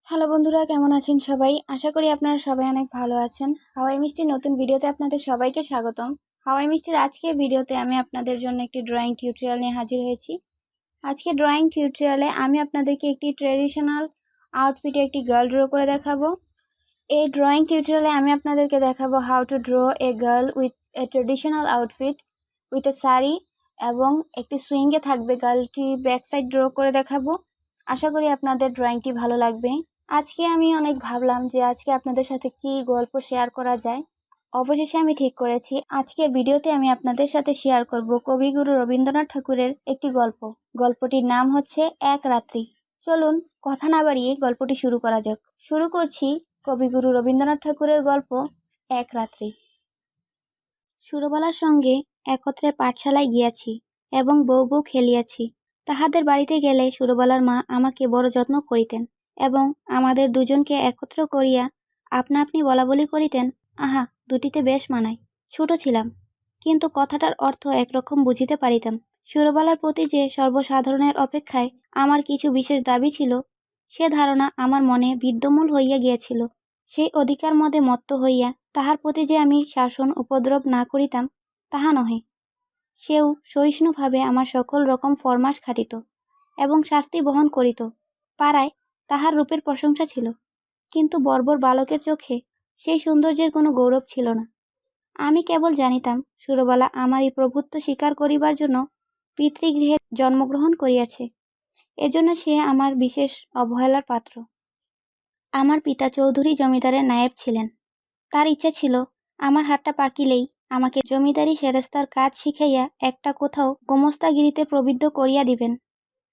Hello বন্ধুরা, কেমন আছেন সবাই? আশা করি আপনারা সবাই অনেক ভালো আছেন। হাওয়াই মিষ্টির নতুন ভিডিওতে আপনাদের সবাইকে স্বাগতম। হাওয়াই মিষ্টির আজকের ভিডিওতে আমি আপনাদের জন্য একটি ড্রয়িং টিউটোরিয়াল নিয়ে হাজির হয়েছি। আজকে ড্রয়িং টিউটোরিয়ালে আমি আপনাদেরকে একটি ট্রেডিশনাল আউটফিটে একটি গার্ল ড্র করে দেখাবো। এই ড্রয়িং টিউটোরিয়ালে আমি আপনাদেরকে দেখাবো how to draw a girl with a traditional outfit with a sari, এবং একটি সুইংয়ে থাকবে গার্লটি ব্যাক সাইড ড্র করে দেখাবো। আশা করি আপনাদের ড্রয়িংটি ভালো লাগবে। আজকে আমি অনেক ভাবলাম যে আজকে আপনাদের সাথে কি গল্প শেয়ার করা যায়। অবশেষে আমি ঠিক করেছি আজকের ভিডিওতে আমি আপনাদের সাথে শেয়ার করব কবিগুরু রবীন্দ্রনাথ ঠাকুরের একটি গল্প। গল্পটির নাম হচ্ছে এক রাত্রি। চলুন কথা না বাড়িয়ে গল্পটি শুরু করা যাক। শুরু করছি কবিগুরু রবীন্দ্রনাথ ঠাকুরের গল্প এক রাত্রি। সুরবালার সঙ্গে একত্রে পাঠশালায় গিয়াছি এবং বউ বউ খেলিয়াছি। তাহাদের বাড়িতে গেলে সুরবালার মা আমাকে বড় যত্ন করিতেন এবং আমাদের দুজনকে একত্র করিয়া আপনা আপনি বলাবলি করিতেন। আহা, দুটিতে বেশ মানায়। ছোট ছিলাম, কিন্তু কথাটার অর্থ একরকম বুঝিতে পারিতাম। সুরবালার প্রতি যে সর্বসাধারণের অপেক্ষায় আমার কিছু বিশেষ দাবি ছিল, সে ধারণা আমার মনে বিদ্যমূল হইয়া গিয়াছিল। সেই অধিকার মদে মত্ত হইয়া তাহার প্রতি যে আমি শাসন উপদ্রব না করিতাম তাহা নহে। সেও সহিষ্ণুভাবে আমার সকল রকম ফরমাস খাটিত এবং শাস্তি বহন করিত। পাড়ায় তাহার রূপের প্রশংসা ছিল, কিন্তু বর্বর বালকের চোখে সেই সৌন্দর্যের কোনো গৌরব ছিল না। আমি কেবল জানিতাম সুরবালা আমার এই প্রভুত্ব স্বীকার করিবার জন্য পিতৃগৃহে জন্মগ্রহণ করিয়াছে, এজন্য সে আমার বিশেষ অবহেলার পাত্র। আমার পিতা চৌধুরী জমিদারের নায়েব ছিলেন। তার ইচ্ছা ছিল আমার হাতটা পাকিলেই আমাকে জমিদারি সেরেস্তার কাজ শিখাইয়া একটা কোথাও গোমস্তাগিরিতে প্রবৃদ্ধ করিয়া দিবেন,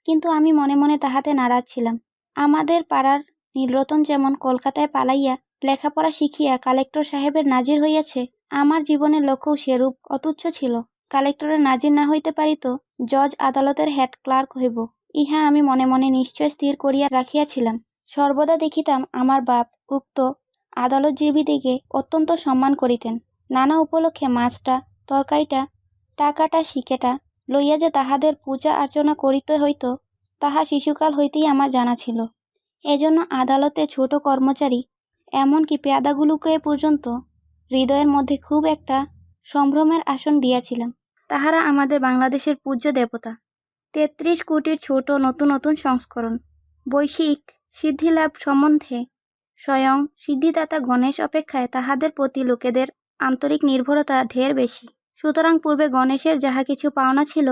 কিন্তু আমি মনে মনে তাহাতে নারাজ ছিলাম। আমাদের পাড়ার নীলরতন যেমন কলকাতায় পালাইয়া লেখাপড়া শিখিয়া কালেক্টর সাহেবের নাজির হইয়াছে, আমার জীবনের লক্ষ্যও সেরূপ অতুচ্ছ ছিল। কালেক্টরের নাজির না হইতে পারিত, জজ আদালতের হেড ক্লার্ক হইব, ইহা আমি মনে মনে নিশ্চয় স্থির করিয়া রাখিয়াছিলাম। সর্বদা দেখিতাম আমার বাপ উক্ত আদালতজীবীদিকে অত্যন্ত সম্মান করিতেন। নানা উপলক্ষে মাছটা, তরকারিটা, টাকাটা, শিকেটা লইয়া যে তাহাদের পূজা অর্চনা করিতে হইত, তাহা শিশুকাল হইতেই আমার জানা ছিল। এজন্য আদালতে ছোট কর্মচারী, এমনকি পেয়াদাগুলোকে পর্যন্ত হৃদয়ের মধ্যে খুব একটা সম্ভ্রমের আসন দিয়াছিলাম। তাহারা আমাদের বাংলাদেশের পূজ্য দেবতা। ৩৩ কোটির ছোট নতুন নতুন সংস্করণ। বৈশ্বিক সিদ্ধিলাভ সম্বন্ধে স্বয়ং সিদ্ধিদাতা গণেশ অপেক্ষায় তাহাদের প্রতি লোকেদের আন্তরিক নির্ভরতা ঢের বেশি। সুতরাং পূর্বে গণেশের যাহা কিছু পাওনা ছিল,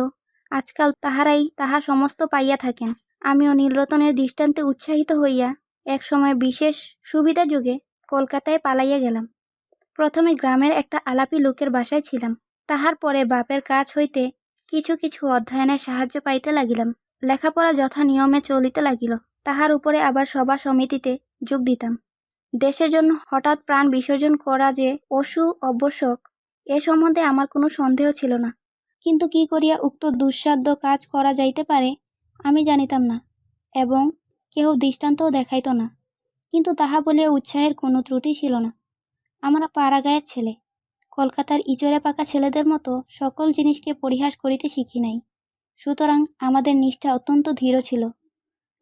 আজকাল তাহারাই তাহা সমস্ত পাইয়া থাকেন। আমিও নীলরতনের দৃষ্টান্তে উৎসাহিত হইয়া এক সময় বিশেষ সুবিধাযোগে কলকাতায় পালাইয়া গেলাম। প্রথমে গ্রামের একটা আলাপি লোকের বাসায় ছিলাম। তাহার পরে বাপের কাছ হইতে কিছু কিছু অধ্যয়নের সাহায্য পাইতে লাগিলাম। লেখাপড়া যথা নিয়মে চলিতে লাগিল। তাহার উপরে আবার সভা সমিতিতে যোগ দিতাম। দেশের জন্য হঠাৎ প্রাণ বিসর্জন করা যে অবশ্যক, এ সম্বন্ধে আমার কোনো সন্দেহ ছিল না। কিন্তু কি করিয়া উক্ত দুঃসাধ্য কাজ করা যাইতে পারে আমি জানিতাম না, এবং কেহ দৃষ্টান্তও দেখাইত না। কিন্তু তাহা বলিয়া উৎসাহের কোনো ত্রুটি ছিল না। আমরা পাড়াগাঁয়ের ছেলে, কলকাতার ইচড়ে পাকা ছেলেদের মতো সকল জিনিসকে পরিহাস করিতে শিখি নাই। সুতরাং আমাদের নিষ্ঠা অত্যন্ত দৃঢ় ছিল।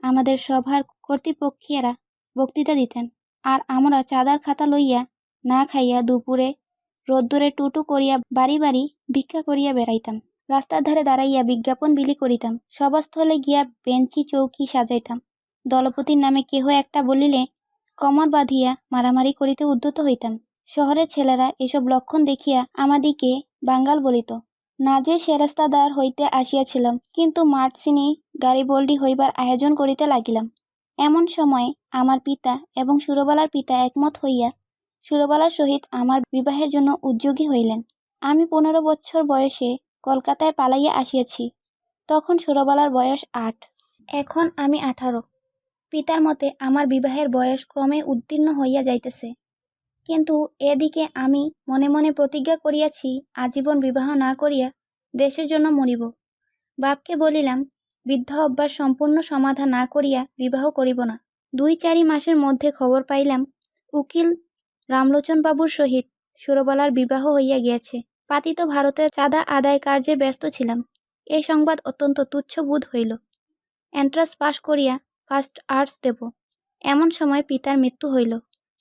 আমাদের সভার কর্তৃপক্ষীয়রা বক্তৃতা দিতেন, আর আমরা চাঁদার খাতা লইয়া না খাইয়া দুপুরে রোদ্দুরে টুটু করিয়া বাড়ি বাড়ি ভিক্ষা করিয়া বেড়াইতাম। রাস্তার ধারে দাঁড়াইয়া বিজ্ঞাপন বিলি করিতাম। সভাস্থলে গিয়া বেঞ্চি চৌকি সাজাইতাম। দলপতির নামে কেহ একটা বলিলে কমর বাঁধিয়া মারামারি করিতে উদ্যত হইতাম। শহরের ছেলেরা এসব লক্ষণ দেখিয়া আমাদিকে বাঙ্গাল বলিত। না যে সেরেস্তাদার হইতে আসিয়াছিলাম, কিন্তু মার্চিনি গাড়িবলডি হইবার আয়োজন করিতে লাগিলাম। এমন সময়ে আমার পিতা এবং সুরবালার পিতা একমত হইয়া সুরবালার সহিত আমার বিবাহের জন্য উদ্যোগী হইলেন। আমি 15 বৎসর বয়সে কলকাতায় পালাইয়া আসিয়াছি। তখন সুরবালার বয়স 8, এখন আমি 18। পিতার মতে আমার বিবাহের বয়স ক্রমে উত্তীর্ণ হইয়া যাইতেছে, কিন্তু এদিকে আমি মনে মনে প্রতিজ্ঞা করিয়াছি আজীবন বিবাহ না করিয়া দেশের জন্য মরিব। বাপকে বলিলাম, বৃদ্ধ অভ্যাস সম্পূর্ণ সমাধা না করিয়া বিবাহ করিব না। 2-4 মাসের মধ্যে খবর পাইলাম উকিল রামলোচনবাবুর সহিত সুরবালার বিবাহ হইয়া গিয়াছে। পাতিত ভারতের চাঁদা আদায় কার্যে ব্যস্ত ছিলাম। এই সংবাদ অত্যন্ত তুচ্ছ বোধ হইল। এন্ট্রান্স পাশ করিয়া ফার্স্ট আর্টস দেব, এমন সময় পিতার মৃত্যু হইল।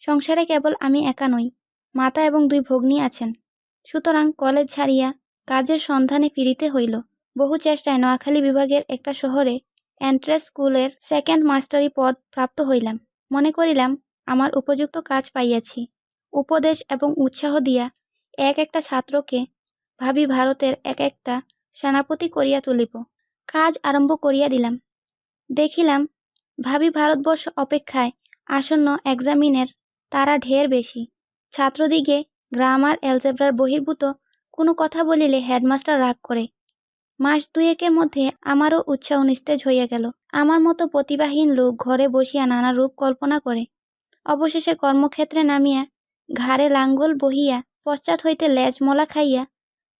সংসারে কেবল আমি একা নই, মাতা এবং 2 ভগ্নী আছেন। সুতরাং কলেজ ছাড়িয়া কাজের সন্ধানে ফিরিতে হইল। বহু চেষ্টায় নোয়াখালী বিভাগের একটা শহরে এন্ট্রেন্স স্কুলের 2nd মাস্টারি পদ প্রাপ্ত হইলাম। মনে করিলাম আমার উপযুক্ত কাজ পাইয়াছি। উপদেশ এবং উৎসাহ দিয়া এক একটা ছাত্রকে ভাবি ভারতের এক একটা সেনাপতি করিয়া তুলিব। কাজ আরম্ভ করিয়া দিলাম। দেখিলাম ভাবি ভারতবর্ষ অপেক্ষায় আসন্ন এক্সামিনের তারা ঢের বেশি। ছাত্রদিগে গ্রামার অ্যালজেব্রার বহির্ভূত কোনো কথা বলিলে হেডমাস্টার রাগ করে। মাস 2-এর মধ্যে আমারও উৎসাহ নিস্তেজ হইয়া গেল। আমার মতো প্রতিভাহীন লোক ঘরে বসিয়া নানা রূপ কল্পনা করে। অবশেষে কর্মক্ষেত্রে নামিয়া ঘাড়ে লাঙ্গল বহিয়া পশ্চাৎ হইতে লেজ মলা খাইয়া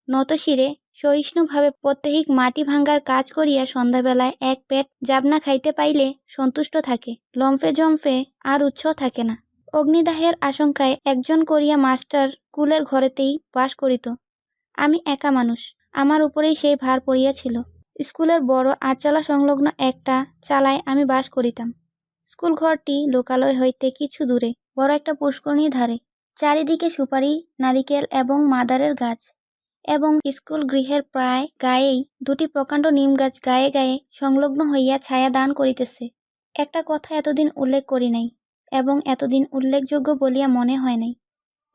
নতশিরে সহিষ্ণুভাবে প্রত্যহিক মাটি ভাঙ্গার কাজ করিয়া সন্ধ্যাবেলায় এক পেট জাবনা খাইতে পাইলে সন্তুষ্ট থাকে। লম্ফে জম্ফে আর উৎসাহ থাকে না। অগ্নিদাহের আশঙ্কায় একজন করিয়া মাস্টার কুলের ঘরেতেই বাস করিত। আমি একা মানুষ, আমার উপরেই সেই ভার পড়িয়াছিল। স্কুলের বড় আটচালা সংলগ্ন একটা চালায় আমি বাস করিতাম। স্কুল ঘরটি লোকালয় হইতে কিছু দূরে, বড় একটা পুষ্করিণীর ধারে। চারিদিকে সুপারি, নারিকেল এবং মাদারের গাছ, এবং স্কুল গৃহের প্রায় গায়েই 2টি প্রকাণ্ড নিম গাছ গায়ে গায়ে সংলগ্ন হইয়া ছায়া দান করিতেছে। একটা কথা এতদিন উল্লেখ করি নাই, এবং এতদিন উল্লেখযোগ্য বলিয়া মনে হয় নাই।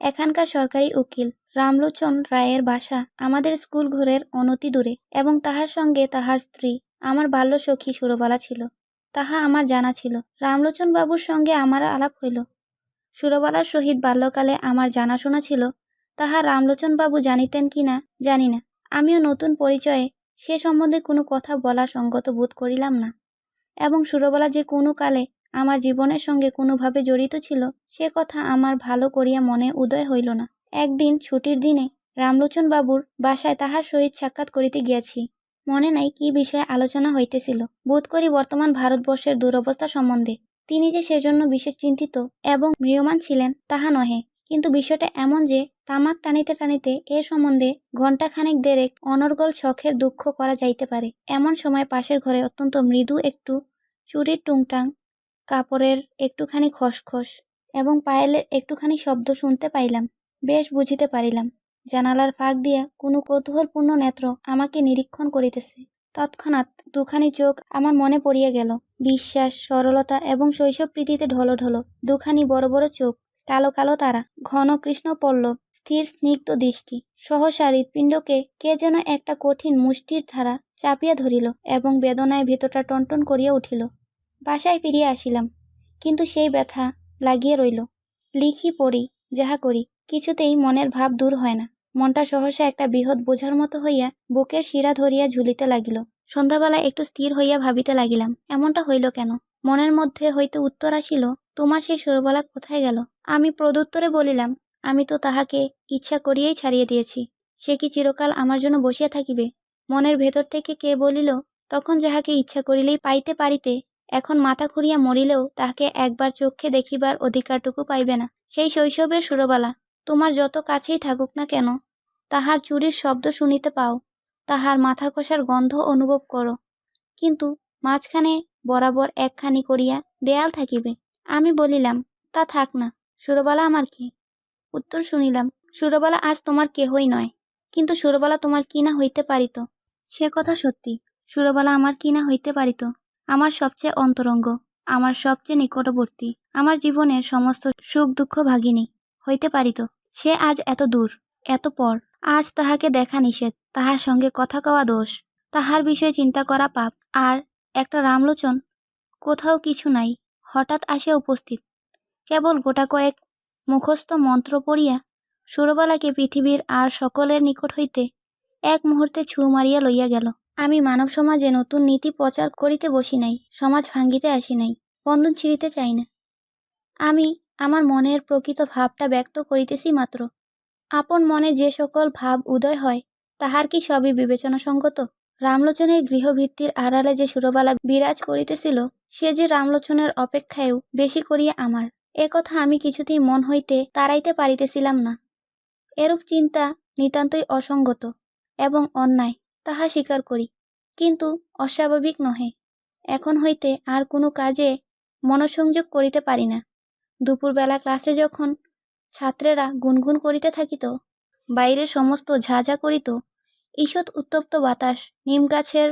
এখানকার সরকারি উকিল রামলোচন রায়ের বাসা আমাদের স্কুল ঘরের অনতি দূরে, এবং তাহার সঙ্গে তাহার স্ত্রী আমার বাল্যসখী সুরবালা ছিল। তাহা আমার জানা ছিল। রামলোচন বাবুর সঙ্গে আমার আলাপ হইল। সুরবালার সহিত বাল্যকালে আমার জানাশোনা ছিল, তাহা রামলোচন বাবু জানিতেন কি না জানি না। আমিও নতুন পরিচয়ে সে সম্বন্ধে কোনো কথা বলা সঙ্গত বোধ করিলাম না, এবং সুরবালা যে কোনো কালে আমার জীবনের সঙ্গে কোনোভাবে জড়িত ছিল সে কথা আমার ভালো করিয়া মনে উদয় হইল না। একদিন ছুটির দিনে রামলোচন বাবুর বাসায় তাহার সহিত সাক্ষাৎ করিতে গিয়াছি। মনে নাই কি বিষয়ে আলোচনা হইতেছিল। বোধ করি বর্তমান ভারতবর্ষের দুরবস্থা সম্বন্ধে। তিনি যে সেজন্য বিশেষ চিন্তিত এবং ম্রিয়মাণ ছিলেন তাহা নহে, কিন্তু বিষয়টা এমন যে তামাক টানিতে টানিতে এ সম্বন্ধে ঘণ্টাখানেক দেরেক অনর্গল শখের দুঃখ করা যাইতে পারে। এমন সময় পাশের ঘরে অত্যন্ত মৃদু একটু চুরির টুংটাং, কাপড়ের একটুখানি খসখস এবং পায়েলের একটুখানি শব্দ শুনতে পাইলাম। বেশ বুঝিতে পারিলাম জানালার ফাঁক দিয়া কোনো কৌতূহলপূর্ণ নেত্র আমাকে নিরীক্ষণ করিতেছে। তৎক্ষণাৎ 2খানি চোখ আমার মনে পড়িয়া গেল। বিশ্বাস, সরলতা এবং শৈশব প্রীতিতে ঢলো ঢলো 2খানি বড় বড় চোখ, কালো কালো তারা, ঘন কৃষ্ণ পল্লব, স্থির স্নিগ্ধ দৃষ্টি। সহসা হৃৎপিণ্ডকে কে যেন একটা কঠিন মুষ্টির ধারা চাপিয়া ধরিল এবং বেদনায় ভিতরটা টনটন করিয়া উঠিল। বাসায় ফিরিয়া আসিলাম, কিন্তু সেই ব্যথা লাগিয়ে রইল। লিখি, পড়ি, যাহা করি, কিছুতেই মনের ভাব দূর হয় না। মনটা সহসা একটা বৃহৎ বোঝার মতো হইয়া বুকের শিরা ধরিয়া ঝুলিতে লাগিল। সন্ধ্যাবেলা একটু স্থির হইয়া ভাবিতে লাগিলাম, এমনটা হইল কেন? মনের মধ্যে হইতে উত্তর আসিল, তোমার সেই সুরবালা কোথায় গেল? আমি প্রত্যুত্তরে বলিলাম, আমি তো তাহাকে ইচ্ছা করিয়াই ছাড়িয়ে দিয়েছি। সে কি চিরকাল আমার জন্য বসিয়া থাকিবে? মনের ভেতর থেকে কে বলিল, তখন যাহাকে ইচ্ছা করিলেই পাইতে পারিতে, এখন মাথা খুঁড়িয়া মরিলেও তাহাকে একবার চক্ষে দেখিবার অধিকারটুকু পাইবে না। সেই শৈশবের সুরবালা তোমার যত কাছেই থাকুক না কেন, তাহার চুরির শব্দ শুনিতে পাও, তাহার মাথা কষার গন্ধ অনুভব করো, কিন্তু মাঝখানে বরাবর একখানি করিয়া দেয়াল থাকিবে। আমি বলিলাম, তা থাক না, সুরবালা আমার কি? উত্তর শুনিলাম, সুরবালা আজ তোমার কেহই নয়, কিন্তু সুরবালা তোমার কি না হইতে পারিত? সে কথা সত্যি, সুরবালা আমার কি না হইতে পারিত। আমার সবচেয়ে অন্তরঙ্গ, আমার সবচেয়ে নিকটবর্তী, আমার জীবনের সমস্ত সুখ দুঃখ ভাগিনী হইতে পারিত। সে আজ এত দূর, এত পর। আজ তাহাকে দেখা নিষেধ, তাহার সঙ্গে কথা কওয়া দোষ, তাহার বিষয়ে চিন্তা করা পাপ। আর একটা রামলোচন কোথাও কিছু নাই, হঠাৎ আসিয়া উপস্থিত, কেবল গোটা কয়েক মুখস্থ মন্ত্র পড়িয়া সুরবালাকে পৃথিবীর আর সকলের নিকট হইতে এক মুহূর্তে ছু মারিয়া লইয়া গেল। আমি মানব সমাজে নতুন নীতি প্রচার করিতে বসি নাই, সমাজ ভাঙ্গিতে আসি নাই, বন্ধন ছিঁড়িতে চাই না। আমি আমার মনের প্রকৃত ভাবটা ব্যক্ত করিতেছি মাত্র। আপন মনে যে সকল ভাব উদয় হয়, তাহার কি সবই বিবেচনাসঙ্গত? রামলোচনের গৃহভিত্তির আড়ালে যে সুরবালা বিরাজ করিতেছিল, সে যে রামলোচনের অপেক্ষায়ও বেশি করিয়া আমার, এ কথা আমি কিছুতেই মন হইতে তাড়াইতে পারিতেছিলাম না। এরূপ চিন্তা নিতান্তই অসঙ্গত এবং অন্যায়, তাহা স্বীকার করি, কিন্তু অস্বাভাবিক নহে। এখন হইতে আর কোনো কাজে মনোসংযোগ করিতে পারি না। দুপুরবেলা ক্লাসে যখন ছাত্রেরা গুনগুন করিতে থাকিত, বাইরে সমস্ত ঝা ঝা করিত, ঈষৎ উত্তপ্ত বাতাস নিম গাছের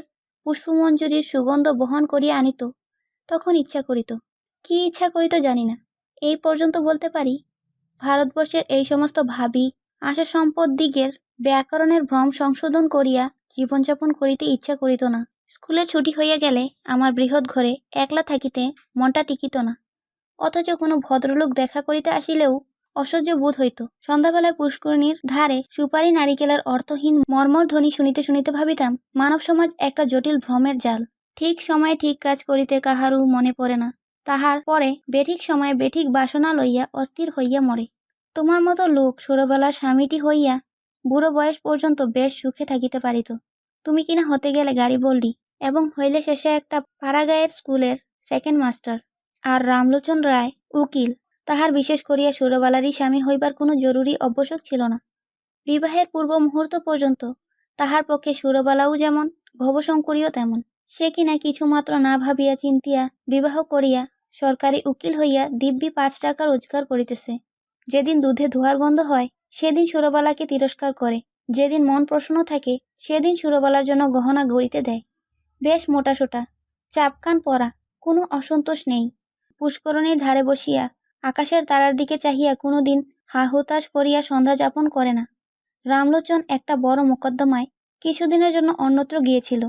পুষ্পমঞ্জুরির সুগন্ধ বহন করিয়া আনিত, তখন ইচ্ছা করিত, কি ইচ্ছা করিত জানি না, এই পর্যন্ত বলতে পারি, ভারতবর্ষের এই সমস্ত ভাবী আশা সম্পদ দিগের ব্যাকরণের ভ্রম সংশোধন করিয়া জীবনযাপন করিতে ইচ্ছা করিত না। স্কুলে ছুটি হইয়া গেলে আমার বৃহৎ ঘরে একলা থাকিতে মনটা টিকিত না। অথচ কোনো ভদ্রলোক দেখা করিতে আসিলেও অসহ্য বোধ হইত। সন্ধ্যাবেলায় পুষ্করিণীর ধারে সুপারি নারিকেলের অর্থহীন মর্মর ধ্বনি শুনিতে শুনিতে ভাবিতাম, মানব সমাজ একটা জটিল ভ্রমের জাল। ঠিক সময়ে ঠিক কাজ করিতে কাহারও মনে পড়ে না, তাহার পরে বেঠিক সময়ে বেঠিক বাসনা লইয়া অস্থির হইয়া মরে। তোমার মতো লোক ছোটবেলার স্বামীটি হইয়া বুড়ো বয়স পর্যন্ত বেশ সুখে থাকিতে পারিত। তুমি কিনা হতে গেলে গাড়ি বললি এবং হইলে শেষে একটা পাড়াগাঁয়ের স্কুলের সেকেন্ড মাস্টার। আর রামলোচন রায় উকিল, তাহার বিশেষ করিয়া ছোটবেলারই স্বামী হইবার কোনো জরুরি আবশ্যক ছিল না। বিবাহের পূর্ব মুহূর্ত পর্যন্ত তাহার পক্ষে সুরবালাও যেমন, ভবশঙ্করীও তেমন। সে কিনা কিছুমাত্র না ভাবিয়া চিন্তিয়া বিবাহ করিয়া সরকারি উকিল হইয়া দিব্যি 5 টাকা রোজগার করিতেছে। যেদিন দুধে ধোয়ার গন্ধ হয় সেদিন সুরবালাকে তিরস্কার করে, যেদিন মন প্রসন্ন থাকে সেদিন সুরবালার জন্য গহনা গড়িতে দেয়। বেশ মোটাসোটা, চাপকান পরা, কোনো অসন্তোষ নেই। পুষ্করণীর ধারে বসিয়া আকাশের তারার দিকে চাহিয়া কোনোদিন হাহুতাশ করিয়া সন্ধ্যা যাপন করে না। রামলোচন একটা বড় মোকদ্দমায় কিছুদিনের জন্য অন্যত্র গিয়েছিল।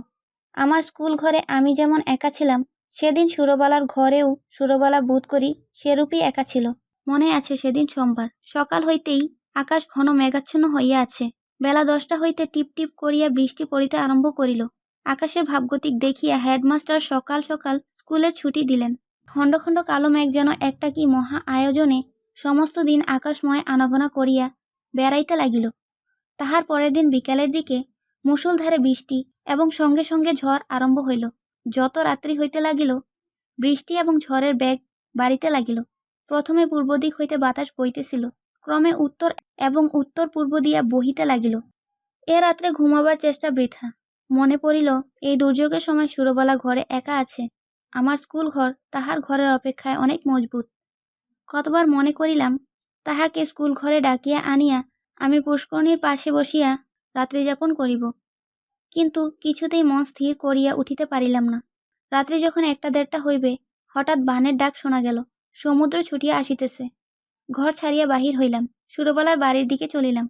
আমার স্কুল ঘরে আমি যেমন একা ছিলাম, সেদিন সুরবালার ঘরেও সুরবালা বোধ করি সেরূপই একা ছিল। মনে আছে সেদিন সোমবার, সকাল হইতেই আকাশ ঘন মেঘাচ্ছন্ন হইয়া আছে। বেলা 10টা হইতে টিপ টিপ করিয়া বৃষ্টি পড়িতে আরম্ভ করিল। আকাশের ভাবগতিক দেখিয়া হেডমাস্টার সকাল সকাল স্কুলের ছুটি দিলেন। খণ্ড খণ্ড কালো মেঘ যেন একটা কি মহা আয়োজনে সমস্ত দিন আকাশময় আনাগোনা করিয়া বেড়াইতে লাগিল। তাহার পরের দিন বিকালের দিকে মুষলধারে বৃষ্টি এবং সঙ্গে সঙ্গে ঝড় আরম্ভ হইল। যত রাত্রি হইতে লাগিল বৃষ্টি এবং ঝড়ের বেগ বাড়িতে লাগিল। প্রথমে পূর্ব দিক হইতে বাতাস বইতেছিল, ক্রমে উত্তর এবং উত্তর পূর্ব দিয়া বহিতে লাগিল। এ রাত্রে ঘুমাবার চেষ্টা বৃথা। মনে পড়িল এই দুর্যোগের সময় সুরবালা ঘরে একা আছে। আমার স্কুল ঘর তাহার ঘরের অপেক্ষায় অনেক মজবুত। কতবার মনে করিলাম তাহাকে স্কুল ঘরে ডাকিয়া আনিয়া আমি পুষ্করণীর পাশে বসিয়া রাত্রি যাপন করিব, কিন্তু কিছুতেই মন স্থির করিয়া উঠিতে পারিলাম না। রাত্রি যখন 1টা-1:30 হইবে, হঠাৎ বানের ডাক শোনা গেল। সমুদ্র ছুটিয়া আসিতেছে। ঘর ছাড়িয়া বাহির হইলাম, সুরবালার বাড়ির দিকে চলিলাম।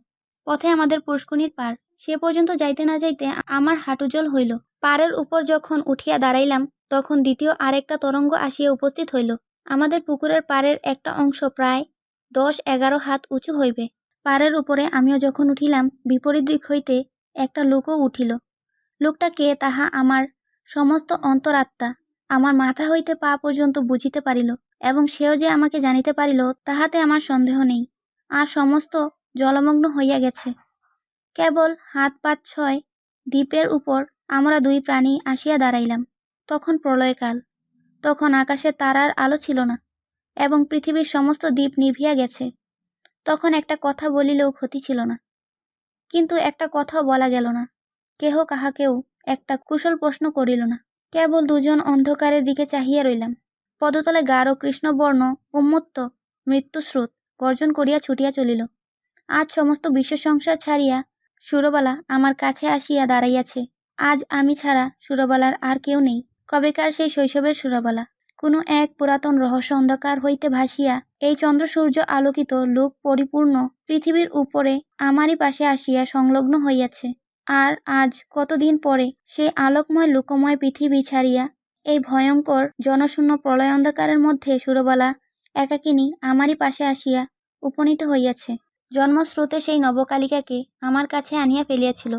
পথে আমাদের পুষ্করণীর পার। সে পর্যন্ত যাইতে না যাইতে আমার হাঁটু জল হইল। পাড়ের উপর যখন উঠিয়া দাঁড়াইলাম তখন দ্বিতীয় আরেকটা তরঙ্গ আসিয়া উপস্থিত হইল। আমাদের পুকুরের পাড়ের একটা অংশ প্রায় 10-11 হাত উঁচু হইবে। পাড়ের উপরে আমিও যখন উঠিলাম, বিপরীত দিক হইতে একটা লোকও উঠিল। লোকটা কে তাহা আমার সমস্ত অন্তরাত্মা আমার মাথা হইতে পা পর্যন্ত বুঝিতে পারিল, এবং সেও যে আমাকে জানিতে পারিল তাহাতে আমার সন্দেহ নেই। আর সমস্ত জলমগ্ন হইয়া গেছে। কেবল হাত 5-6 দ্বীপের উপর আমরা 2 প্রাণী আসিয়া দাঁড়াইলাম। তখন প্রলয়কাল। তখন আকাশে তারার আলো ছিল না এবং পৃথিবীর সমস্ত দ্বীপ নিভিয়া গেছে। তখন একটা কথা বলিলেও ক্ষতি ছিল না, কিন্তু একটা কথাও বলা গেল না। কেহ কাহাকেও একটা কুশল প্রশ্ন করিল না। কেবল 2 জন অন্ধকারের দিকে চাহিয়া রইলাম। পদতলে গাঢ় কৃষ্ণবর্ণ উন্মত্ত মৃত্যুস্রোত গর্জন করিয়া ছুটিয়া চলিল। আজ সমস্ত বিশ্ব সংসার ছাড়িয়া সুরবালা আমার কাছে আসিয়া দাঁড়াইয়াছে। আজ আমি ছাড়া সুরবালার আর কেউ নেই। কবেকার সেই শৈশবের সুরবালা কোনো এক পুরাতন রহস্য অন্ধকার হইতে ভাসিয়া এই চন্দ্র সূর্য আলোকিত লোক পরিপূর্ণ পৃথিবীর উপরে আমারই পাশে আসিয়া সংলগ্ন হইয়াছে। আর আজ কতদিন পরে সেই আলোকময় লোকময় পৃথিবী ছাড়িয়া এই ভয়ঙ্কর জনশূন্য প্রলয় অন্ধকারের মধ্যে সুরবালা একাকিনী আমারই পাশে আসিয়া উপনীত হইয়াছে। জন্মস্রোতে সেই নবকালিকাকে আমার কাছে আনিয়া ফেলিয়াছিল।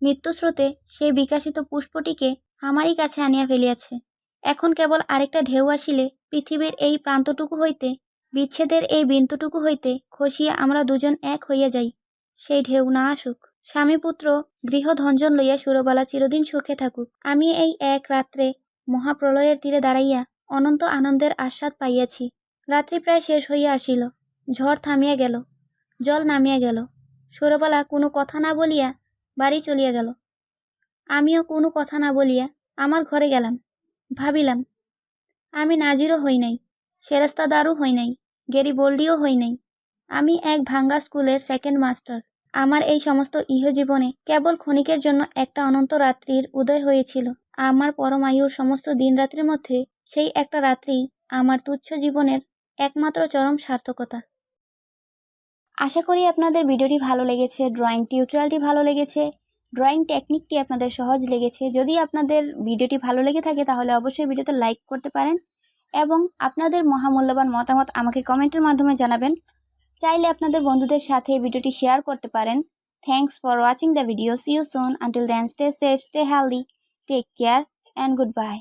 মৃত্যুস্রোতে সেই বিকাশিত পুষ্পটিকে আমারই কাছে আনিয়া ফেলিয়াছে। এখন কেবল আরেকটা ঢেউ আসিলে পৃথিবীর এই প্রান্তটুকু হইতে, বিচ্ছেদের এই বিন্দুটুকু হইতে খসিয়া আমরা 2 জন এক হইয়া যাই। সেই ঢেউ না আসুক। স্বামী পুত্র গৃহধঞ্জন লইয়া সুরবালা চিরদিন সুখে থাকুক। আমি এই এক রাত্রে মহাপ্রলয়ের তীরে দাঁড়াইয়া অনন্ত আনন্দের আস্বাদ পাইয়াছি। রাত্রি প্রায় শেষ হইয়া আসিল। ঝড় থামিয়া গেল, জল নামিয়া গেল। সুরবালা কোনো কথা না বলিয়া বাড়ি চলিয়া গেল। আমিও কোনো কথা না বলিয়া আমার ঘরে গেলাম। ভাবিলাম, আমি নাজিরও হই নাই, সেরেস্তাদারও হই নাই, গেরিবোল্ডিও হই নাই। আমি এক ভাঙ্গা স্কুলের সেকেন্ড মাস্টার। আমার এই সমস্ত ইহজীবনে কেবল ক্ষণিকের জন্য একটা অনন্ত রাত্রির উদয় হয়েছিল। আমার পরমায়ুর সমস্ত দিন রাত্রির মধ্যে সেই একটা রাত্রি আমার তুচ্ছ জীবনের একমাত্র চরম সার্থকতা। আশা করি আপনাদের ভিডিওটি ভালো লেগেছে, ড্রয়িং টিউটোরিয়ালটি ভালো লেগেছে, ড্রয়িং টেকনিকটি আপনাদের সহজ লেগেছে। যদি আপনাদের ভিডিওটি ভালো লেগে থাকে তাহলে অবশ্যই ভিডিওতে লাইক করতে পারেন এবং আপনাদের মহামূল্যবান মতামত আমাকে কমেন্টের মাধ্যমে জানাবেন। চাইলে আপনাদের বন্ধুদের সাথে ভিডিওটি শেয়ার করতে পারেন। Thanks for watching the video. See you soon. Until then, stay safe, stay healthy, take care and good by.